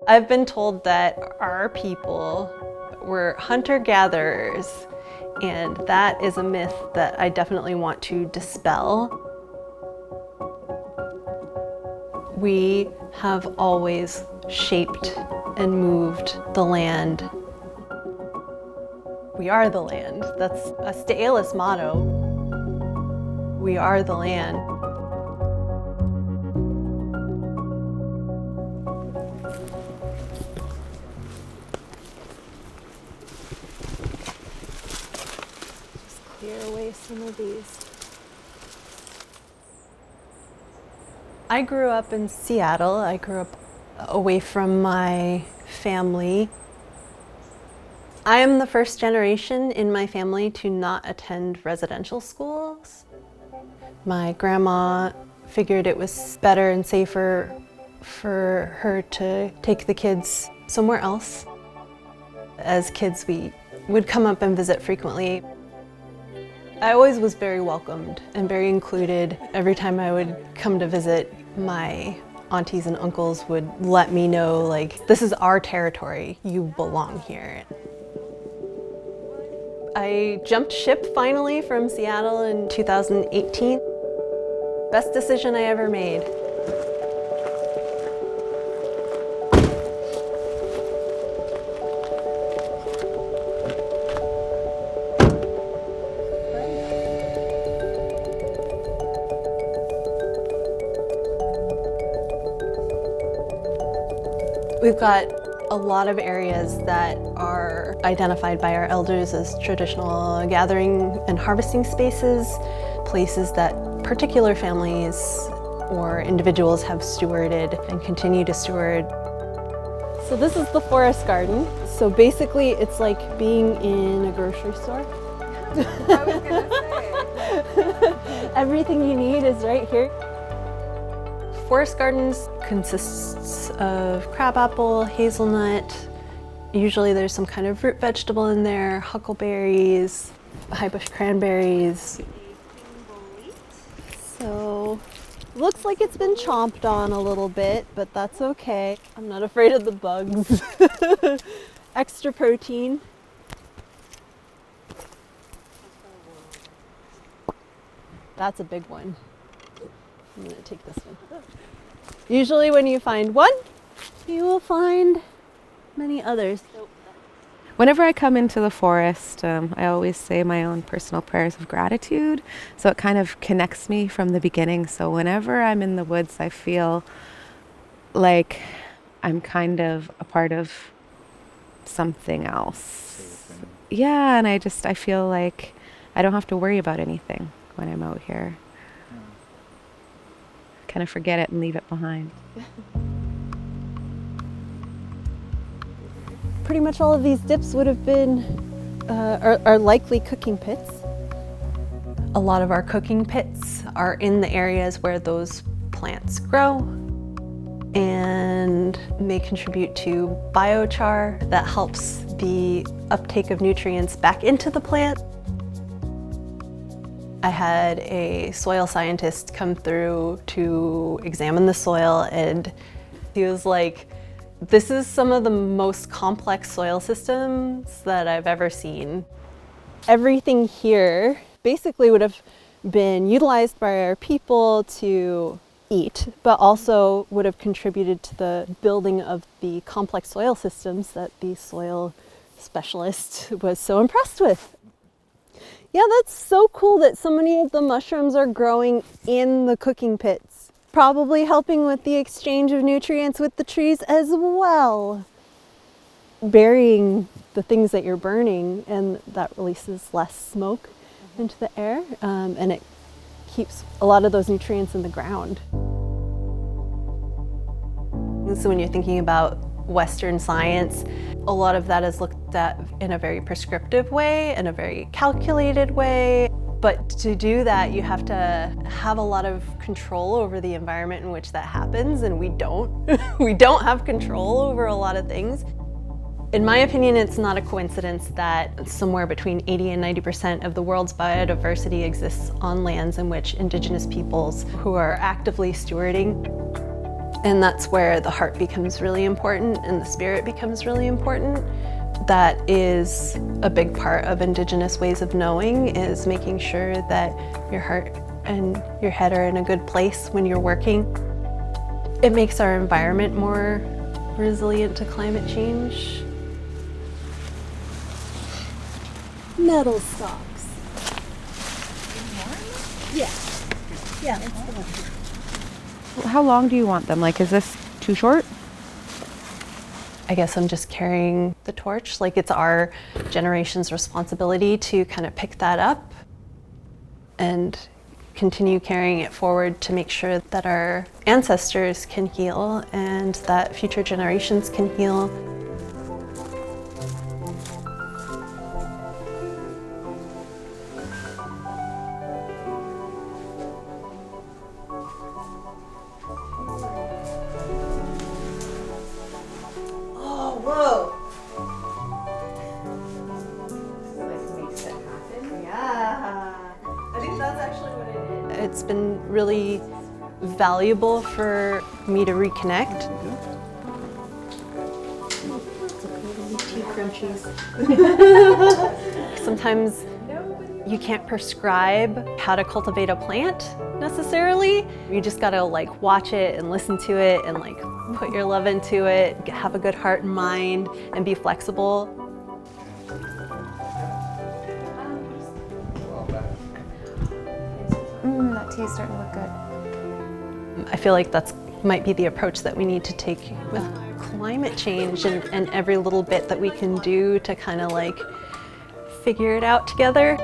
I've been told that our people were hunter-gatherers, and that is a myth that I definitely want to dispel. We have always shaped and moved the land. We are the land. That's a Sts'ailes motto. We are the land. Just clear away some of these. I grew up in Seattle. I grew up away from my family. I am the first generation in my family to not attend residential schools. My grandma figured it was better and safer for her to take the kids somewhere else. As kids, we would come up and visit frequently. I always was very welcomed and very included. Every time I would come to visit, my aunties and uncles would let me know, like, this is our territory, you belong here. I jumped ship finally from Seattle in 2018. Best decision I ever made. We've got a lot of areas that are identified by our elders as traditional gathering and harvesting spaces, places that particular families or individuals have stewarded and continue to steward. So this is the forest garden. So basically it's like being in a grocery store. I was gonna say. Everything you need is right here. Forest gardens consists of crabapple, hazelnut. Usually there's some kind of root vegetable in there, huckleberries, high bush cranberries. So, looks like it's been chomped on a little bit, but that's okay. I'm not afraid of the bugs. Extra protein. That's a big one. I'm gonna take this one. Usually when you find one, you will find many others. Whenever I come into the forest, I always say my own personal prayers of gratitude. So it kind of connects me from the beginning. So whenever I'm in the woods, I feel like I'm kind of a part of something else. Yeah, and I feel like I don't have to worry about anything when I'm out here. Kind of forget it and leave it behind. Pretty much all of these dips would have been, are likely cooking pits. A lot of our cooking pits are in the areas where those plants grow and may contribute to biochar that helps the uptake of nutrients back into the plant. I had a soil scientist come through to examine the soil, and he was like, this is some of the most complex soil systems that I've ever seen. Everything here basically would have been utilized by our people to eat, but also would have contributed to the building of the complex soil systems that the soil specialist was so impressed with. Yeah, that's so cool that so many of the mushrooms are growing in the cooking pits, probably helping with the exchange of nutrients with the trees as well. Burying the things that you're burning, and that releases less smoke into the air, and it keeps a lot of those nutrients in the ground. So when you're thinking about Western science, a lot of that is looked at in a very prescriptive way, in a very calculated way. But to do that, you have to have a lot of control over the environment in which that happens, and we don't. We don't have control over a lot of things. In my opinion, it's not a coincidence that somewhere between 80 and 90% of the world's biodiversity exists on lands in which Indigenous peoples who are actively stewarding And that's where the heart becomes really important and the spirit becomes really important. That is a big part of Indigenous ways of knowing, is making sure that your heart and your head are in a good place when you're working. It makes our environment more resilient to climate change. Metal stalks. Yeah. Yeah, that's the one. How long do you want them? Like, is this too short? I guess I'm just carrying the torch. Like, it's our generation's responsibility to kind of pick that up and continue carrying it forward to make sure that our ancestors can heal and that future generations can heal. Oh, whoa. Like, makes it happen. Yeah. I think that's actually what it is. It's been really valuable for me to reconnect. Tea crunchies. Sometimes you can't prescribe how to cultivate a plant necessarily. You just gotta like watch it and listen to it and like put your love into it, have a good heart and mind, and be flexible. That tea's starting to look good. I feel like that's might be the approach that we need to take with climate change and every little bit that we can do to kind of like figure it out together.